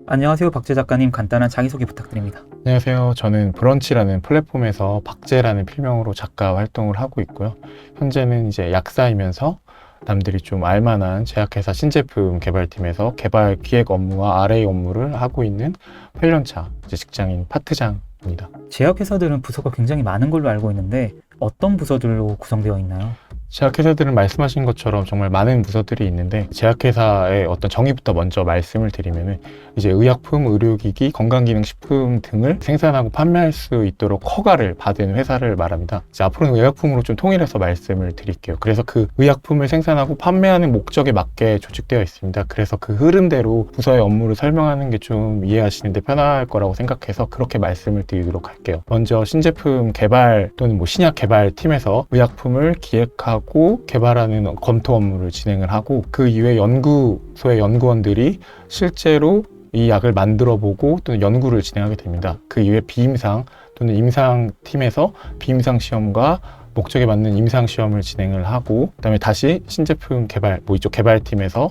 안녕하세요, 박재 작가님. 간단한 자기소개 부탁드립니다. 안녕하세요. 저는 브런치라는 플랫폼에서 박재라는 필명으로 작가 활동을 하고 있고요. 현재는 이제 약사이면서 남들이 좀 알만한 제약회사 신제품 개발팀에서 개발 기획 업무와 RA 업무를 하고 있는 8년차 직장인 파트장입니다. 제약회사들은 부서가 굉장히 많은 걸로 알고 있는데 어떤 부서들로 구성되어 있나요? 제약회사들은 말씀하신 것처럼 정말 많은 부서들이 있는데 제약회사의 어떤 정의부터 먼저 말씀을 드리면은 이제 의약품, 의료기기, 건강기능식품 등을 생산하고 판매할 수 있도록 허가를 받은 회사를 말합니다. 이제 앞으로는 의약품으로 좀 통일해서 말씀을 드릴게요. 그래서 그 의약품을 생산하고 판매하는 목적에 맞게 조직되어 있습니다. 그래서 그 흐름대로 부서의 업무를 설명하는 게 좀 이해하시는데 편할 거라고 생각해서 그렇게 말씀을 드리도록 할게요. 먼저 신제품 개발 또는 신약 개발팀에서 의약품을 기획하고 개발하는 검토 업무를 진행을 하고 그 이후에 연구소의 연구원들이 실제로 이 약을 만들어 보고 또는 연구를 진행하게 됩니다. 그 이후에 비임상 또는 임상팀에서 비임상 시험과 목적에 맞는 임상 시험을 진행을 하고 그다음에 다시 신제품 개발, 이쪽 개발팀에서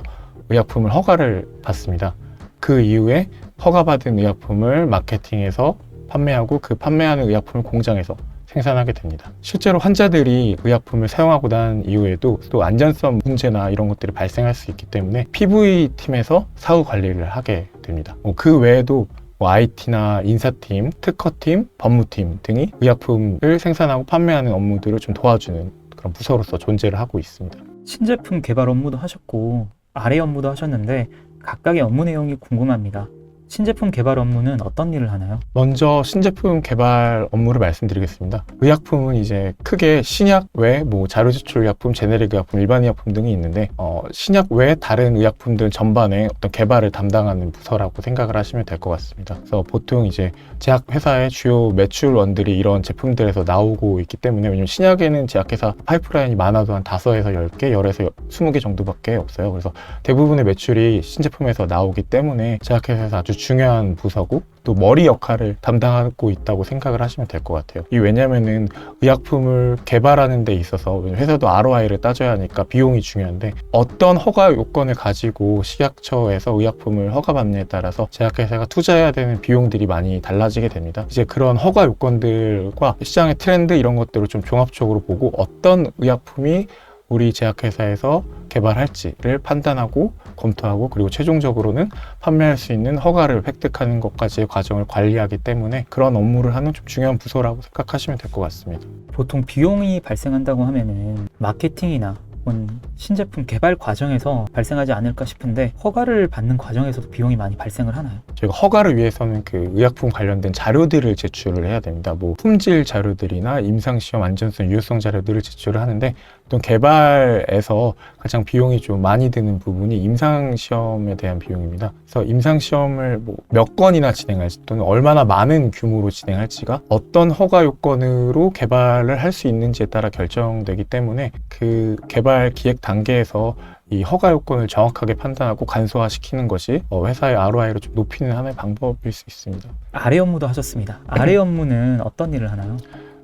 의약품을 허가를 받습니다. 그 이후에 허가받은 의약품을 마케팅해서 판매하고 그 판매하는 의약품을 공장에서 생산하게 됩니다. 실제로 환자들이 의약품을 사용하고 난 이후에도 또 안전성 문제나 이런 것들이 발생할 수 있기 때문에 PV팀에서 사후 관리를 하게 됩니다. 그 외에도 IT나 인사팀, 특허팀, 법무팀 등이 의약품을 생산하고 판매하는 업무들을 좀 도와주는 그런 부서로서 존재를 하고 있습니다. 신제품 개발 업무도 하셨고 RA 업무도 하셨는데 각각의 업무 내용이 궁금합니다. 신제품 개발 업무는 어떤 일을 하나요? 먼저 신제품 개발 업무를 말씀드리겠습니다. 의약품은 이제 크게 신약 외 자료 제출 의약품, 제네릭 의약품, 일반 의약품 등이 있는데 신약 외 다른 의약품들 전반의 어떤 개발을 담당하는 부서라고 생각을 하시면 될 것 같습니다. 그래서 보통 이제 제약회사의 주요 매출원들이 이런 제품들에서 나오고 있기 때문에 왜냐면 신약에는 제약회사 파이프라인이 많아도 한 5에서 10개, 10에서 20개 정도밖에 없어요. 그래서 대부분의 매출이 신제품에서 나오기 때문에 제약회사에서 아주 중요한 부서고 또 머리 역할을 담당하고 있다고 생각을 하시면 될 것 같아요. 왜냐면은 의약품을 개발하는 데 있어서 회사도 ROI를 따져야 하니까 비용이 중요한데 어떤 허가 요건을 가지고 식약처에서 의약품을 허가받느냐에 따라서 제약회사가 투자해야 되는 비용들이 많이 달라지게 됩니다. 이제 그런 허가 요건들과 시장의 트렌드 이런 것들을 좀 종합적으로 보고 어떤 의약품이 우리 제약회사에서 개발할지를 판단하고 검토하고 그리고 최종적으로는 판매할 수 있는 허가를 획득하는 것까지의 과정을 관리하기 때문에 그런 업무를 하는 좀 중요한 부서라고 생각하시면 될 것 같습니다. 보통 비용이 발생한다고 하면은 마케팅이나 혹은 신제품 개발 과정에서 발생하지 않을까 싶은데 허가를 받는 과정에서도 비용이 많이 발생을 하나요? 저희가 허가를 위해서는 그 의약품 관련된 자료들을 제출을 해야 됩니다. 품질 자료들이나 임상시험 안전성, 유효성 자료들을 제출을 하는데 또 개발에서 가장 비용이 좀 많이 드는 부분이 임상시험에 대한 비용입니다. 그래서 임상시험을 몇 건이나 진행할지 또는 얼마나 많은 규모로 진행할지가 어떤 허가 요건으로 개발을 할 수 있는지에 따라 결정되기 때문에 그 개발 기획 단계에서 이 허가 요건을 정확하게 판단하고 간소화시키는 것이 회사의 ROI를 좀 높이는 하나의 방법일 수 있습니다. RA 업무도 하셨습니다. RA 업무는 어떤 일을 하나요?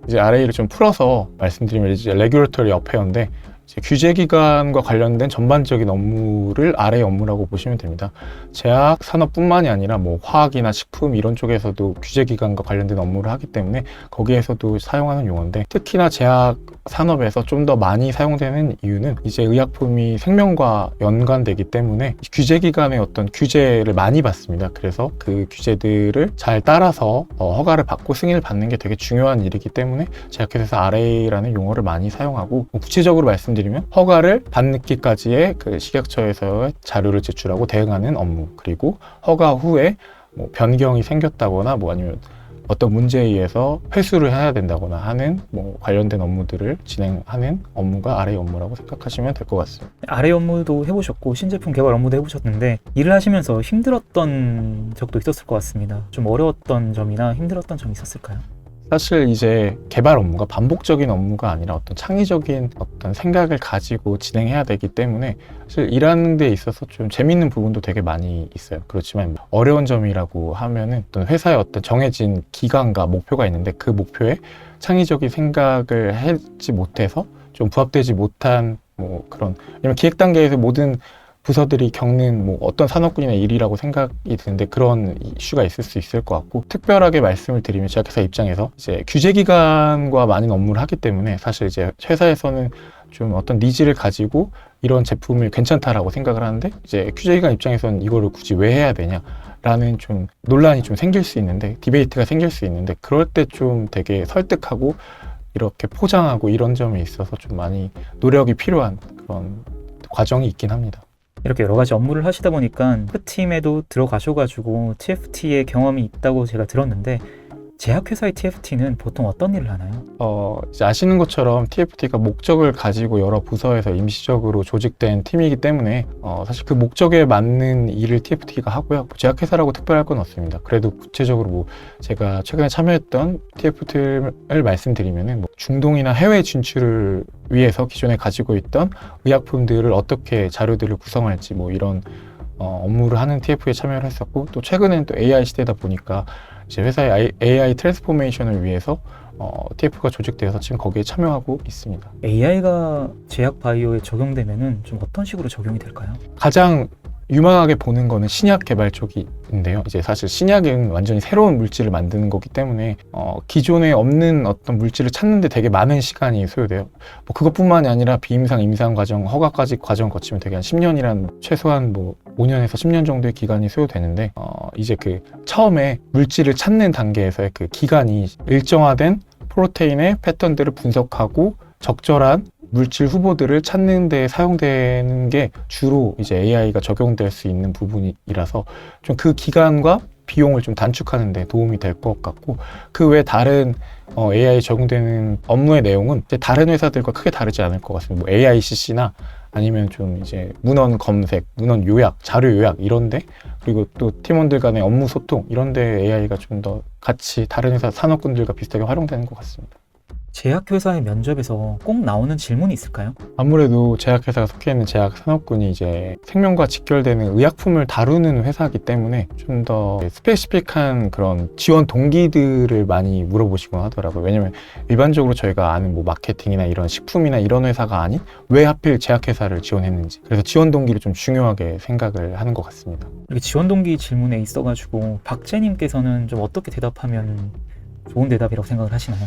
이제 RA를 좀 풀어서 말씀드리면 이제 레귤레터리 어페어인데 규제기관과 관련된 전반적인 업무를 RA 업무라고 보시면 됩니다. 제약 산업뿐만이 아니라 화학이나 식품 이런 쪽에서도 규제기관과 관련된 업무를 하기 때문에 거기에서도 사용하는 용어인데 특히나 제약 산업에서 좀 더 많이 사용되는 이유는 이제 의약품이 생명과 연관되기 때문에 규제기관의 어떤 규제를 많이 받습니다. 그래서 그 규제들을 잘 따라서 허가를 받고 승인을 받는 게 되게 중요한 일이기 때문에 제약회사에서 RA라는 용어를 많이 사용하고 구체적으로 말씀드리면 허가를 받기까지의 그 식약처에서의 자료를 제출하고 대응하는 업무 그리고 허가 후에 변경이 생겼다거나 아니면 어떤 문제에 의해서 회수를 해야 된다거나 하는 관련된 업무들을 진행하는 업무가 RA 업무라고 생각하시면 될 것 같습니다. RA 업무도 해보셨고 신제품 개발 업무도 해보셨는데 일을 하시면서 힘들었던 적도 있었을 것 같습니다. 좀 어려웠던 점이나 힘들었던 점이 있었을까요? 사실 이제 개발 업무가 반복적인 업무가 아니라 어떤 창의적인 어떤 생각을 가지고 진행해야 되기 때문에 사실 일하는 데 있어서 좀 재밌는 부분도 되게 많이 있어요. 그렇지만 어려운 점이라고 하면은 어떤 회사의 어떤 정해진 기간과 목표가 있는데 그 목표에 창의적인 생각을 하지 못해서 좀 부합되지 못한 그런 왜냐면 기획 단계에서 모든 부서들이 겪는 뭐 어떤 산업군이나 일이라고 생각이 드는데 그런 이슈가 있을 수 있을 것 같고, 특별하게 말씀을 드리면 제약회사 입장에서 이제 규제기관과 많은 업무를 하기 때문에 사실 이제 회사에서는 좀 어떤 니즈를 가지고 이런 제품을 괜찮다라고 생각을 하는데, 이제 규제기관 입장에서는 이거를 굳이 왜 해야 되냐라는 좀 논란이 좀 생길 수 있는데, 디베이트가 생길 수 있는데, 그럴 때 좀 되게 설득하고 이렇게 포장하고 이런 점에 있어서 좀 많이 노력이 필요한 그런 과정이 있긴 합니다. 이렇게 여러 가지 업무를 하시다 보니까 그 팀에도 들어가셔가지고 TFT의 경험이 있다고 제가 들었는데, 제약회사의 TFT는 보통 어떤 일을 하나요? 이제 아시는 것처럼 TFT가 목적을 가지고 여러 부서에서 임시적으로 조직된 팀이기 때문에 사실 그 목적에 맞는 일을 TFT가 하고요. 제약회사라고 특별할 건 없습니다. 그래도 구체적으로 뭐 제가 최근에 참여했던 TFT를 말씀드리면은 뭐 중동이나 해외 진출을 위해서 기존에 가지고 있던 의약품들을 어떻게 자료들을 구성할지 뭐 이런 업무를 하는 TF에 참여를 했었고, 또 최근에는 또 AI 시대다 보니까 이제 회사의 AI 트랜스포메이션을 위해서 TF가 조직되어서 지금 거기에 참여하고 있습니다. AI가 제약 바이오에 적용되면은 좀 어떤 식으로 적용이 될까요? 가장 유망하게 보는 거는 신약 개발 쪽인데요. 이제 사실 신약은 완전히 새로운 물질을 만드는 거기 때문에 기존에 없는 어떤 물질을 찾는데 되게 많은 시간이 소요돼요. 뭐 그것뿐만이 아니라 비임상, 임상 과정, 허가까지 과정 거치면 되게 한 10년이란 최소한 뭐 5년에서 10년 정도의 기간이 소요되는데, 이제 그 처음에 물질을 찾는 단계에서의 그 기간이 일정화된 프로테인의 패턴들을 분석하고 적절한 물질 후보들을 찾는 데 사용되는 게 주로 이제 AI가 적용될 수 있는 부분이라서 좀 그 기간과 비용을 좀 단축하는 데 도움이 될 것 같고, 그 외 다른 AI 적용되는 업무의 내용은 이제 다른 회사들과 크게 다르지 않을 것 같습니다. 뭐 AICC나 아니면 좀 이제 문헌 검색, 문헌 요약, 자료 요약 이런데, 그리고 또 팀원들 간의 업무 소통 이런데 AI가 좀 더 같이 다른 회사 산업군들과 비슷하게 활용되는 것 같습니다. 제약회사의 면접에서 꼭 나오는 질문이 있을까요? 아무래도 제약회사가 속해 있는 제약 산업군이 이제 생명과 직결되는 의약품을 다루는 회사이기 때문에 좀 더 스페시픽한 그런 지원 동기들을 많이 물어보시곤 하더라고요. 왜냐면 일반적으로 저희가 아는 뭐 마케팅이나 이런 식품이나 이런 회사가 아닌 왜 하필 제약회사를 지원했는지, 그래서 지원 동기를 좀 중요하게 생각을 하는 것 같습니다. 이렇게 지원 동기 질문에 있어가지고 박재님께서는 좀 어떻게 대답하면 좋은 대답이라고 생각을 하시나요?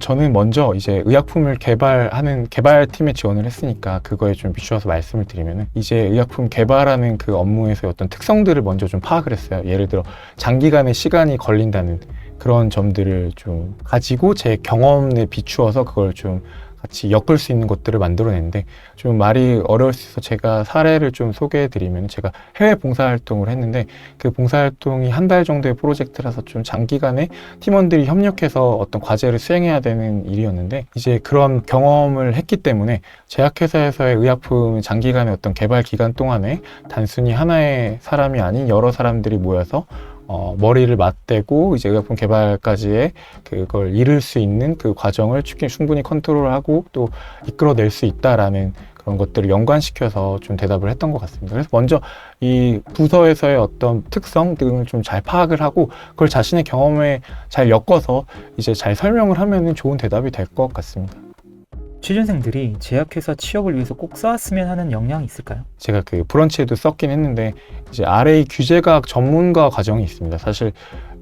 저는 먼저 이제 의약품을 개발하는 개발팀에 지원을 했으니까 그거에 좀 비추어서 말씀을 드리면은, 이제 의약품 개발하는 그 업무에서의 어떤 특성들을 먼저 좀 파악을 했어요. 예를 들어 장기간의 시간이 걸린다는 그런 점들을 좀 가지고 제 경험에 비추어서 그걸 좀 같이 엮을 수 있는 것들을 만들어냈는데, 좀 말이 어려울 수 있어서 제가 사례를 좀 소개해드리면, 제가 해외 봉사활동을 했는데 그 봉사활동이 한 달 정도의 프로젝트라서 좀 장기간에 팀원들이 협력해서 어떤 과제를 수행해야 되는 일이었는데, 이제 그런 경험을 했기 때문에 제약회사에서의 의약품 장기간의 어떤 개발 기간 동안에 단순히 하나의 사람이 아닌 여러 사람들이 모여서 머리를 맞대고 이제 의약품 개발까지의 그걸 이룰 수 있는 그 과정을 충분히 컨트롤하고 또 이끌어낼 수 있다라는 그런 것들을 연관시켜서 좀 대답을 했던 것 같습니다. 그래서 먼저 이 부서에서의 어떤 특성 등을 좀 잘 파악을 하고 그걸 자신의 경험에 잘 엮어서 이제 잘 설명을 하면 좋은 대답이 될 것 같습니다. 취준생들이 제약회사 취업을 위해서 꼭 쌓았으면 하는 역량이 있을까요? 제가 그 브런치에도 썼긴 했는데, 이제 RA 규제과학 전문가 과정이 있습니다. 사실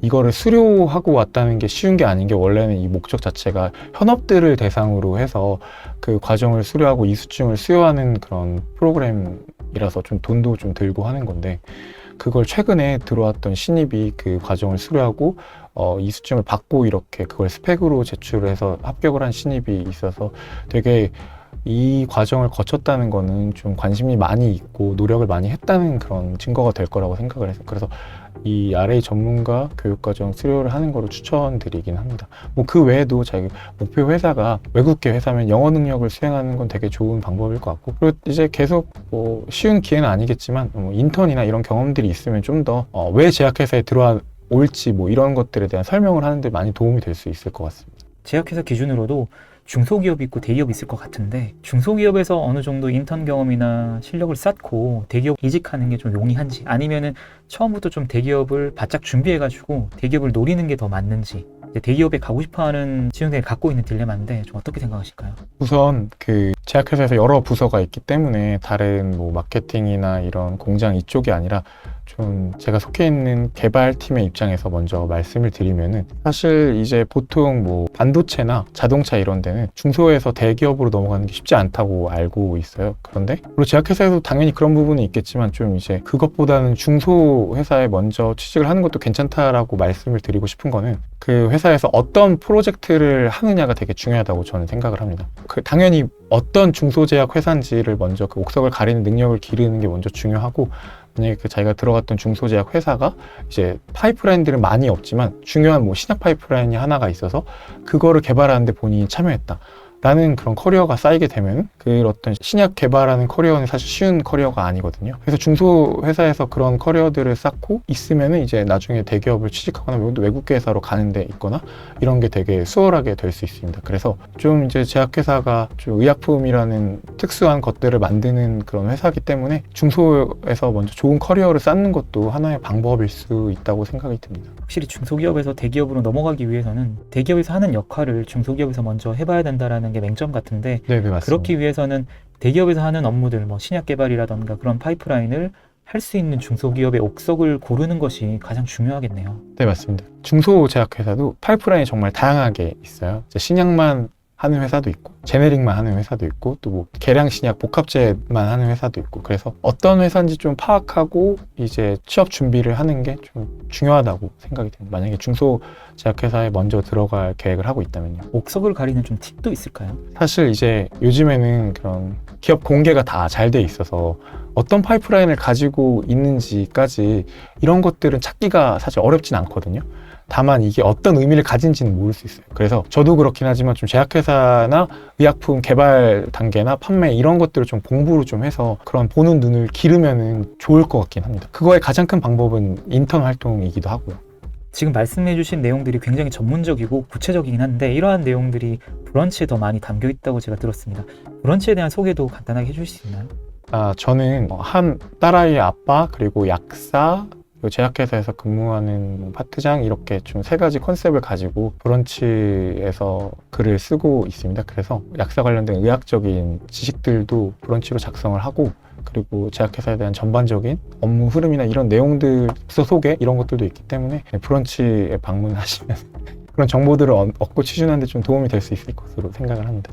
이거를 수료하고 왔다는 게 쉬운 게 아닌 게, 원래는 이 목적 자체가 현업들을 대상으로 해서 그 과정을 수료하고 이수증을 수여하는 그런 프로그램이라서 좀 돈도 좀 들고 하는 건데, 그걸 최근에 들어왔던 신입이 그 과정을 수료하고 이수증을 받고 이렇게 그걸 스펙으로 제출을 해서 합격을 한 신입이 있어서 되게 이 과정을 거쳤다는 거는 좀 관심이 많이 있고 노력을 많이 했다는 그런 증거가 될 거라고 생각을 해서, 그래서 이 RA 전문가 교육과정 수료를 하는 거로 추천드리긴 합니다. 뭐 그 외에도 자기 목표 회사가 외국계 회사면 영어 능력을 수행하는 건 되게 좋은 방법일 것 같고, 그리고 이제 계속 뭐 쉬운 기회는 아니겠지만 뭐 인턴이나 이런 경험들이 있으면 좀 더 왜 제약회사에 들어올지 뭐 이런 것들에 대한 설명을 하는데 많이 도움이 될 수 있을 것 같습니다. 제약회사 기준으로도 중소기업이 있고 대기업이 있을 것 같은데, 중소기업에서 어느 정도 인턴 경험이나 실력을 쌓고 대기업 이직하는 게 좀 용이한지, 아니면은 처음부터 좀 대기업을 바짝 준비해가지고 대기업을 노리는 게 더 맞는지, 대기업에 가고 싶어하는 지원생이 갖고 있는 딜레마인데 좀 어떻게 생각하실까요? 우선 그 제약회사에서 여러 부서가 있기 때문에 다른 뭐 마케팅이나 이런 공장 이쪽이 아니라 좀 제가 속해 있는 개발팀의 입장에서 먼저 말씀을 드리면은, 사실 이제 보통 뭐 반도체나 자동차 이런 데는 중소에서 대기업으로 넘어가는 게 쉽지 않다고 알고 있어요. 그런데 물론 제약회사에도 당연히 그런 부분이 있겠지만 좀 이제 그것보다는 중소 회사에 먼저 취직을 하는 것도 괜찮다라고 말씀을 드리고 싶은 거는, 그 회사에서 어떤 프로젝트를 하느냐가 되게 중요하다고 저는 생각을 합니다. 당연히 어떤 중소제약 회사인지를 먼저 그 옥석을 가리는 능력을 기르는 게 먼저 중요하고, 만약에 그 자기가 들어갔던 중소제약 회사가 이제 파이프라인들은 많이 없지만 중요한 뭐 신약 파이프라인이 하나가 있어서 그거를 개발하는데 본인이 참여했다 라는 그런 커리어가 쌓이게 되면, 그 어떤 신약 개발하는 커리어는 사실 쉬운 커리어가 아니거든요. 그래서 중소회사에서 그런 커리어들을 쌓고 있으면 이제 나중에 대기업을 취직하거나 외국계 회사로 가는 데 있거나 이런 게 되게 수월하게 될 수 있습니다. 그래서 좀 이제 제약회사가 좀 의약품이라는 특수한 것들을 만드는 그런 회사이기 때문에 중소에서 먼저 좋은 커리어를 쌓는 것도 하나의 방법일 수 있다고 생각이 듭니다. 확실히 중소기업에서 대기업으로 넘어가기 위해서는 대기업에서 하는 역할을 중소기업에서 먼저 해봐야 된다라는 게 맹점 같은데, 네, 맞습니다. 그렇기 위해서는 대기업에서 하는 업무들, 뭐 신약 개발이라던가 그런 파이프라인을 할 수 있는 중소기업의 옥석을 고르는 것이 가장 중요하겠네요. 네, 맞습니다. 중소제약회사도 파이프라인이 정말 다양하게 있어요. 이제 신약만 하는 회사도 있고, 제네릭만 하는 회사도 있고, 또 뭐 계량 신약 복합제만 하는 회사도 있고, 그래서 어떤 회사인지 좀 파악하고 이제 취업 준비를 하는 게 좀 중요하다고 생각이 듭니다. 만약에 중소제약회사에 먼저 들어갈 계획을 하고 있다면요. 옥석을 가리는 좀 팁도 있을까요? 사실 이제 요즘에는 그런 기업 공개가 다 잘 돼 있어서 어떤 파이프라인을 가지고 있는지까지 이런 것들은 찾기가 사실 어렵진 않거든요. 다만 이게 어떤 의미를 가진지는 모를 수 있어요. 그래서 저도 그렇긴 하지만 좀 제약회사나 의약품 개발 단계나 판매 이런 것들을 좀 공부를 좀 해서 그런 보는 눈을 기르면은 좋을 것 같긴 합니다. 그거의 가장 큰 방법은 인턴 활동이기도 하고요. 지금 말씀해주신 내용들이 굉장히 전문적이고 구체적이긴 한데, 이러한 내용들이 브런치에 더 많이 담겨 있다고 제가 들었습니다. 브런치에 대한 소개도 간단하게 해줄 수 있나요? 저는 한 딸아이의 아빠, 그리고 약사, 제약회사에서 근무하는 파트장, 이렇게 좀 세 가지 컨셉을 가지고 브런치에서 글을 쓰고 있습니다. 그래서 약사 관련된 의학적인 지식들도 브런치로 작성을 하고, 그리고 제약회사에 대한 전반적인 업무 흐름이나 이런 내용들, 부서 소개 이런 것들도 있기 때문에 브런치에 방문하시면 그런 정보들을 얻고 취준하는 데 좀 도움이 될 수 있을 것으로 생각을 합니다.